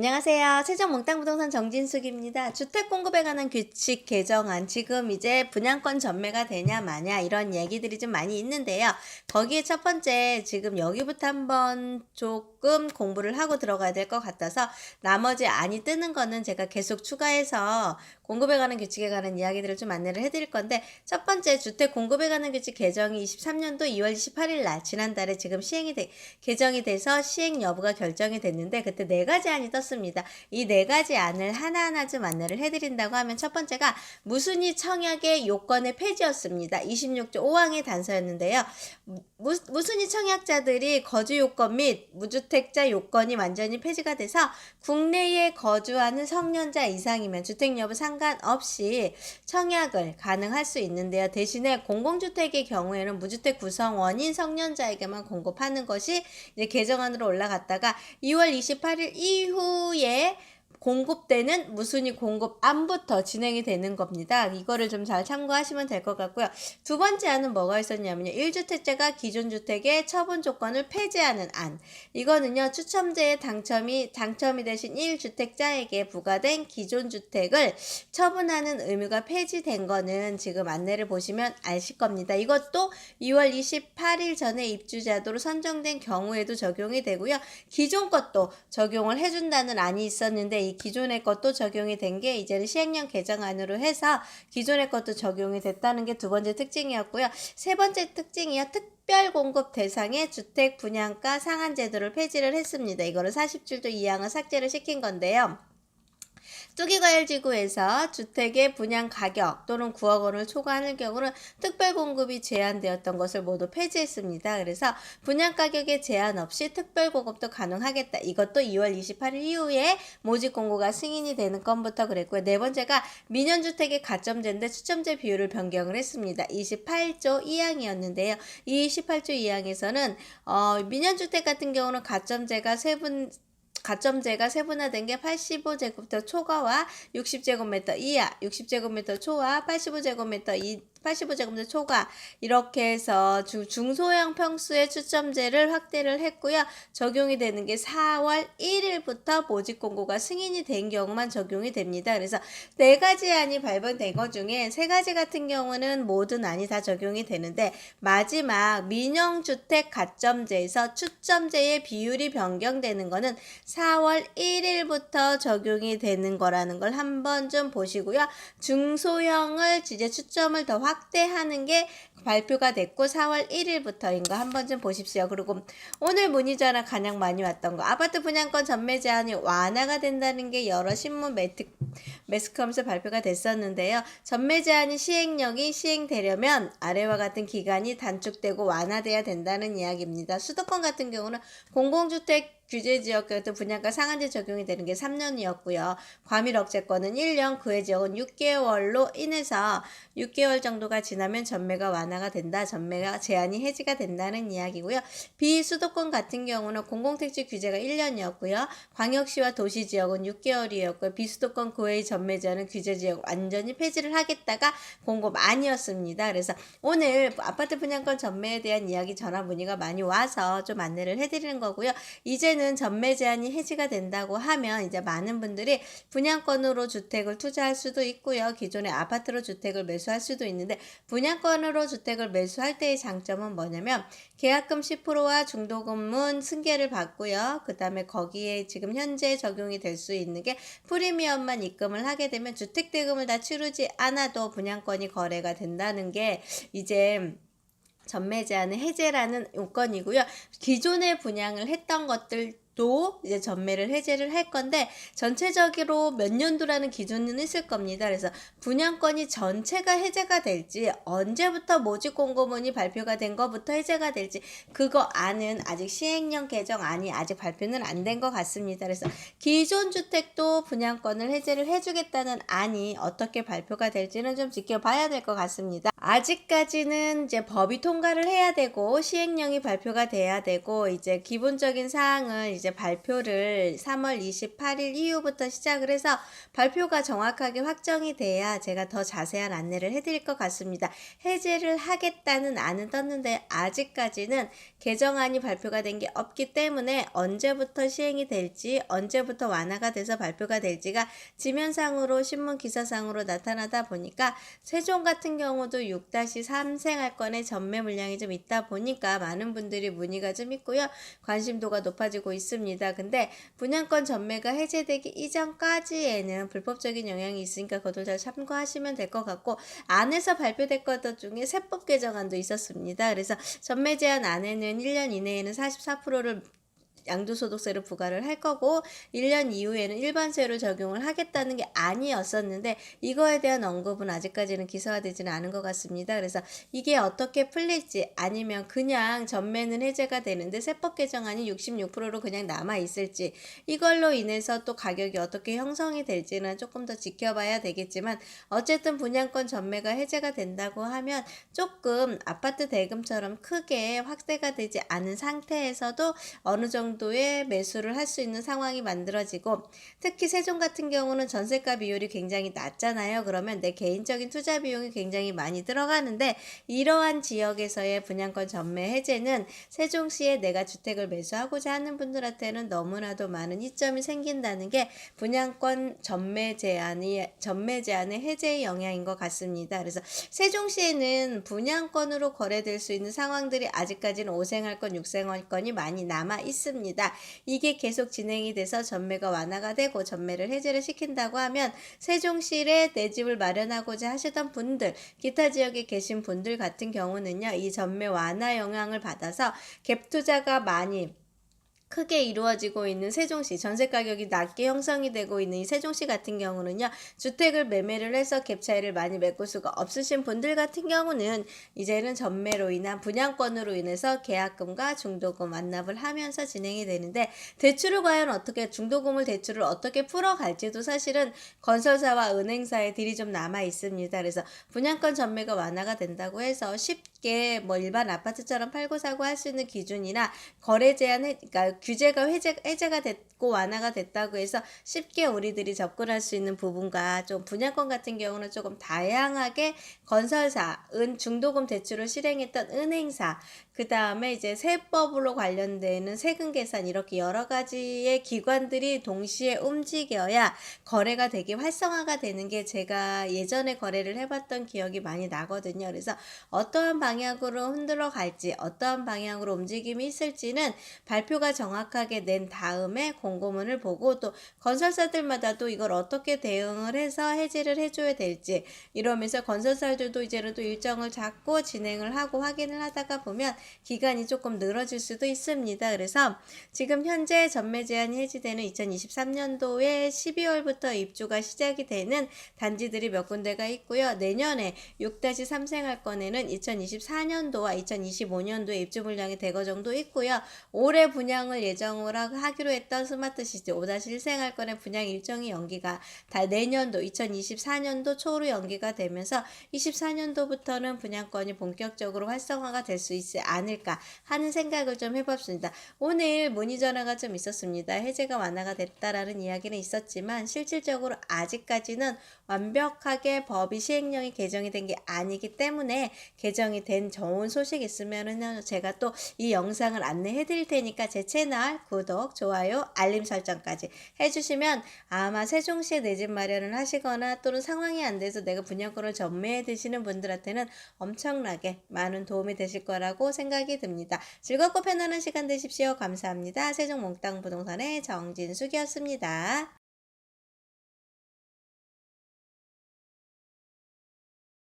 안녕하세요. 세종 몽땅부동산 정진숙입니다. 주택 공급에 관한 규칙 개정안, 지금 이제 분양권 전매가 되냐 마냐 이런 얘기들이 좀 많이 있는데요. 거기에 첫 번째, 지금 여기부터 한번 조금 공부를 하고 들어가야 될 것 같아서 나머지 안이 뜨는 거는 제가 계속 추가해서 공급에 관한 규칙에 관한 이야기들을 좀 안내를 해드릴 건데, 첫 번째, 주택 공급에 관한 규칙 개정이 23년도 2월 28일 날 지난달에 지금 개정이 돼서 시행 여부가 결정이 됐는데, 그때 네 가지 안이 떴습니다. 이 네 가지 안을 하나하나 좀 안내를 해드린다고 하면, 첫 번째가 무순위 청약의 요건의 폐지였습니다. 26조 5항의 단서였는데요. 무순위 청약자들이 거주 요건 및 무주택자 요건이 완전히 폐지가 돼서 국내에 거주하는 성년자 이상이면 주택 여부 상관없이 청약을 가능할 수 있는데요. 대신에 공공주택의 경우에는 무주택 구성원인 성년자에게만 공급하는 것이 이제 개정안으로 올라갔다가 2월 28일 이후에 공급되는 무순위 공급안부터 진행이 되는 겁니다. 이거를 좀 잘 참고하시면 될 것 같고요. 두 번째 안은 뭐가 있었냐면요. 1주택자가 기존 주택의 처분 조건을 폐지하는 안. 이거는요. 추첨제에 당첨이 되신 1주택자에게 부과된 기존 주택을 처분하는 의무가 폐지된 거는 지금 안내를 보시면 아실 겁니다. 이것도 2월 28일 전에 입주자도로 선정된 경우에도 적용이 되고요. 기존 것도 적용을 해준다는 안이 있었는데, 이 기존의 것도 적용이 된 게 이제는 시행령 개정안으로 해서 기존의 것도 적용이 됐다는 게 두 번째 특징이었고요. 세 번째 특징이요. 특별 공급 대상의 주택 분양가 상한 제도를 폐지를 했습니다. 이거를 47조 2항을 삭제를 시킨 건데요. 투기과열지구에서 주택의 분양 가격 또는 9억 원을 초과하는 경우는 특별공급이 제한되었던 것을 모두 폐지했습니다. 그래서 분양가격에 제한 없이 특별공급도 가능하겠다. 이것도 2월 28일 이후에 모집공고가 승인이 되는 건부터 그랬고요. 네 번째가 민연주택의 가점제인데 추첨제 비율을 변경을 했습니다. 28조 2항이었는데요. 이 28조 2항에서는 민연주택 같은 경우는 가점제가 세분화된 게 85제곱미터 초과와 60제곱미터 이하, 60제곱미터 초과, 85제곱미터 초과, 이렇게 해서 중소형 평수의 추첨제를 확대를 했고요. 적용이 되는 게 4월 1일부터 모집 공고가 승인이 된 경우만 적용이 됩니다. 그래서 네 가지 안이 발표된 것 중에 세 가지 같은 경우는 모든 안이 다 적용이 되는데, 마지막 민영주택 가점제에서 추첨제의 비율이 변경되는 거는 4월 1일부터 적용이 되는 거라는 걸 한번 좀 보시고요. 중소형을 이제 추첨을 더 확대하는 게 발표가 됐고 4월 1일부터인 거 한번 좀 보십시오. 그리고 오늘 문의 전화 가장 많이 왔던 거, 아파트 분양권 전매 제한이 완화가 된다는 게 여러 신문 매스컴에서 발표가 됐었는데요. 전매 제한이 시행되려면 아래와 같은 기간이 단축되고 완화돼야 된다는 이야기입니다. 수도권 같은 경우는 공공주택 규제지역 같은 분양가 상한제 적용이 되는 게 3년이었고요. 과밀억제권은 1년, 그 외 지역은 6개월로 인해서 6개월 정도가 지나면 전매가 완화가 된다. 전매가 제한이 해지가 된다는 이야기고요. 비수도권 같은 경우는 공공택지 규제가 1년이었고요. 광역시와 도시지역은 6개월이었고요. 비수도권 그 외의 전매 제한은 규제지역 완전히 폐지를 하겠다가 공급 아니었습니다. 그래서 오늘 아파트 분양권 전매에 대한 이야기 전화 문의가 많이 와서 좀 안내를 해드리는 거고요. 이제는 전매 제한이 해지가 된다고 하면 이제 많은 분들이 분양권으로 주택을 투자할 수도 있고요. 기존의 아파트로 주택을 매수할 수도 있는데, 분양권으로 주택을 매수할 때의 장점은 뭐냐면 계약금 10%와 중도금은 승계를 받고요. 그 다음에 거기에 지금 현재 적용이 될 수 있는 게 프리미엄만 입금을 하게 되면 주택대금을 다 치르지 않아도 분양권이 거래가 된다는 게 이제 전매 제한의 해제라는 요건이고요. 기존에 분양을 했던 것들도 이제 전매를 해제를 할 건데, 전체적으로 몇 년도라는 기준은 있을 겁니다. 그래서 분양권이 전체가 해제가 될지, 언제부터 모집 공고문이 발표가 된 것부터 해제가 될지, 그거 안은 아직 시행령 개정안이 아직 발표는 안 된 것 같습니다. 그래서 기존 주택도 분양권을 해제를 해주겠다는 안이 어떻게 발표가 될지는 좀 지켜봐야 될 것 같습니다. 아직까지는 이제 법이 통과를 해야 되고 시행령이 발표가 돼야 되고 이제 기본적인 사항을 이제 이제 발표를 3월 28일 이후부터 시작을 해서 발표가 정확하게 확정이 돼야 제가 더 자세한 안내를 해드릴 것 같습니다. 해제를 하겠다는 안은 떴는데 아직까지는 개정안이 발표가 된 게 없기 때문에 언제부터 시행이 될지, 언제부터 완화가 돼서 발표가 될지가 지면상으로 신문 기사상으로 나타나다 보니까 세종 같은 경우도 6-3 생활권의 전매 물량이 좀 있다 보니까 많은 분들이 문의가 좀 있고요. 관심도가 높아지고 있습니다. 근데 분양권 전매가 해제되기 이전까지에는 불법적인 영향이 있으니까 그것도 잘 참고하시면 될 것 같고, 안에서 발표된 것 중에 세법 개정안도 있었습니다. 그래서 전매 제한 안에는 1년 이내에는 44%를 양도소득세를 부과를 할 거고 1년 이후에는 일반세를 적용을 하겠다는 게 아니었었는데 이거에 대한 언급은 아직까지는 기사화되지는 않은 것 같습니다. 그래서 이게 어떻게 풀릴지, 아니면 그냥 전매는 해제가 되는데 세법 개정안이 66%로 그냥 남아 있을지, 이걸로 인해서 또 가격이 어떻게 형성이 될지는 조금 더 지켜봐야 되겠지만, 어쨌든 분양권 전매가 해제가 된다고 하면 조금 아파트 대금처럼 크게 확대가 되지 않은 상태에서도 어느 정도의 매수를 할 수 있는 상황이 만들어지고, 특히 세종 같은 경우는 전세가 비율이 굉장히 낮잖아요. 그러면 내 개인적인 투자 비용이 굉장히 많이 들어가는데, 이러한 지역에서의 분양권 전매 해제는 세종시에 내가 주택을 매수하고자 하는 분들한테는 너무나도 많은 이점이 생긴다는 게 분양권 전매 제한의 해제의 영향인 것 같습니다. 그래서 세종시에는 분양권으로 거래될 수 있는 상황들이 아직까지는 5생활권, 6생활권이 많이 남아 있습니다. 이게 계속 진행이 돼서 전매가 완화가 되고 전매를 해제를 시킨다고 하면 세종시에 내 집을 마련하고자 하시던 분들, 기타 지역에 계신 분들 같은 경우는요, 이 전매 완화 영향을 받아서 갭 투자가 많이 크게 이루어지고 있는 세종시, 전세 가격이 낮게 형성이 되고 있는 이 세종시 같은 경우는요, 주택을 매매를 해서 갭 차이를 많이 메꿀 수가 없으신 분들 같은 경우는 이제는 전매로 인한 분양권으로 인해서 계약금과 중도금 완납을 하면서 진행이 되는데, 대출을 과연 어떻게, 중도금을 대출을 어떻게 풀어갈지도 사실은 건설사와 은행사의 딜이 좀 남아 있습니다. 그래서 분양권 전매가 완화가 된다고 해서 쉽게 뭐 일반 아파트처럼 팔고 사고 할 수 있는 기준이나 거래 제한, 그러니까 규제가 해제가 됐고 완화가 됐다고 해서 쉽게 우리들이 접근할 수 있는 부분과, 좀 분양권 같은 경우는 조금 다양하게 건설사, 중도금 대출을 실행했던 은행사, 그 다음에 이제 세법으로 관련되는 세금 계산, 이렇게 여러 가지의 기관들이 동시에 움직여야 거래가 되게 활성화가 되는 게 제가 예전에 거래를 해봤던 기억이 많이 나거든요. 그래서 어떠한 방향으로 흔들어 갈지, 어떠한 방향으로 움직임이 있을지는 발표가 정확하게 낸 다음에 공고문을 보고, 또 건설사들마다도 이걸 어떻게 대응을 해서 해지를 해줘야 될지, 이러면서 건설사들도 이제는 또 일정을 잡고 진행을 하고 확인을 하다가 보면 기간이 조금 늘어질 수도 있습니다. 그래서 지금 현재 전매 제한이 해지되는 2023년도에 12월부터 입주가 시작이 되는 단지들이 몇 군데가 있고요. 내년에 6-3 생활권에는 2024년도와 2025년도에 입주 물량이 대거 정도 있고요. 올해 분양을 예정을 하기로 했던 스마트시티 5-1 생활권의 분양 일정이 연기가 다 내년도 2024년도 초로 연기가 되면서 24년도부터는 분양권이 본격적으로 활성화가 될 수 있지 않을까 하는 생각을 좀 해봤습니다. 오늘 문의 전화가 좀 있었습니다. 해제가 완화가 됐다라는 이야기는 있었지만 실질적으로 아직까지는 완벽하게 법이 시행령이 개정이 된 게 아니기 때문에, 개정이 된 좋은 소식 있으면은 제가 또 이 영상을 안내해 드릴 테니까 제 채널 구독, 좋아요, 알림 설정까지 해주시면 아마 세종시에 내 집 마련을 하시거나 또는 상황이 안 돼서 내가 분양권을 전매해 드시는 분들한테는 엄청나게 많은 도움이 되실 거라고 생각이 듭니다. 즐겁고 편안한 시간 되십시오. 감사합니다. 세종몽땅 부동산의 정진숙이었습니다.